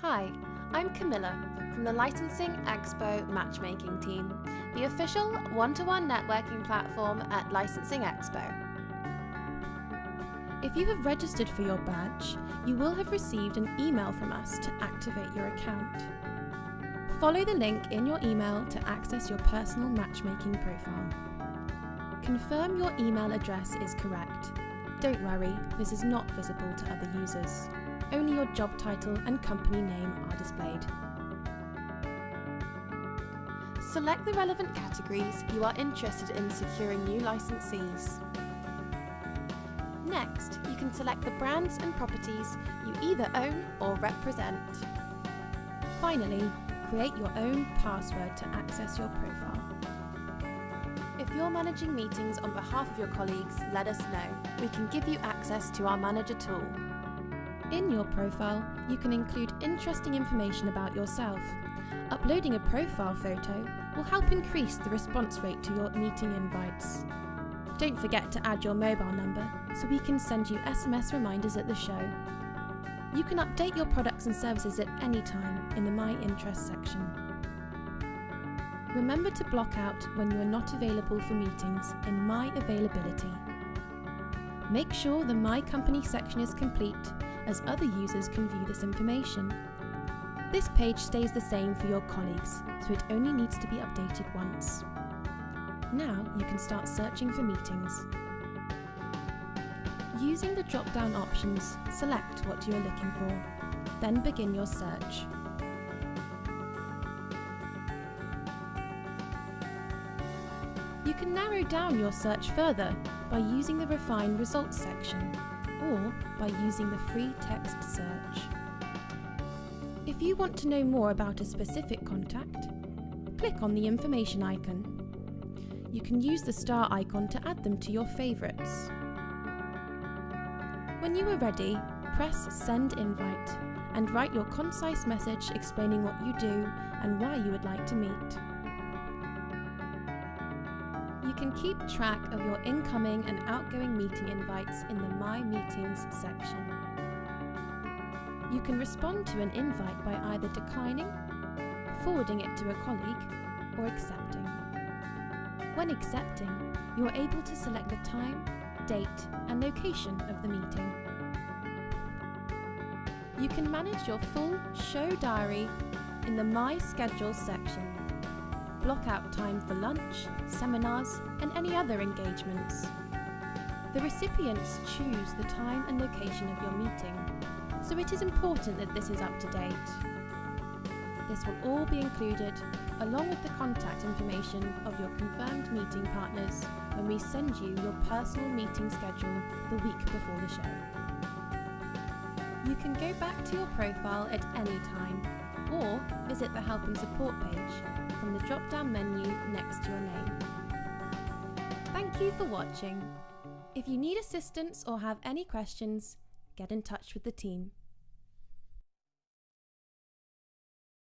Hi, I'm Camilla from the Licensing Expo Matchmaking team, the official one-to-one networking platform at Licensing Expo. If you have registered for your badge, you will have received an email from us to activate your account. Follow the link in your email to access your personal matchmaking profile. Confirm your email address is correct. Don't worry, this is not visible to other users. Only your job title and company name are displayed. Select the relevant categories you are interested in securing new licensees. Next, you can select the brands and properties you either own or represent. Finally, create your own password to access your profile. If you're managing meetings on behalf of your colleagues, let us know. We can give you access to our manager tool. In your profile, you can include interesting information about yourself. Uploading a profile photo will help increase the response rate to your meeting invites. Don't forget to add your mobile number so we can send you SMS reminders at the show. You can update your products and services at any time in the My Interests section. Remember to block out when you are not available for meetings in My Availability. Make sure the My Company section is complete, as other users can view this information. This page stays the same for your colleagues, so it only needs to be updated once. Now you can start searching for meetings. Using the drop-down options, select what you are looking for, then begin your search. You can narrow down your search further by using the Refine Results section, or by using the free text search. If you want to know more about a specific contact, click on the information icon. You can use the star icon to add them to your favourites. When you are ready, press Send Invite and write your concise message explaining what you do and why you would like to meet. You can keep track of your incoming and outgoing meeting invites in the My Meetings section. You can respond to an invite by either declining, forwarding it to a colleague, or accepting. When accepting, you are able to select the time, date, and location of the meeting. You can manage your full show diary in the My Schedule section. Block out time for lunch, seminars, and any other engagements. The recipients choose the time and location of your meeting, so it is important that this is up to date. This will all be included, along with the contact information of your confirmed meeting partners, when we send you your personal meeting schedule the week before the show. You can go back to your profile at any time, or visit the Help and Support page from the drop-down menu next to your name. Thank you for watching. If you need assistance or have any questions, get in touch with the team.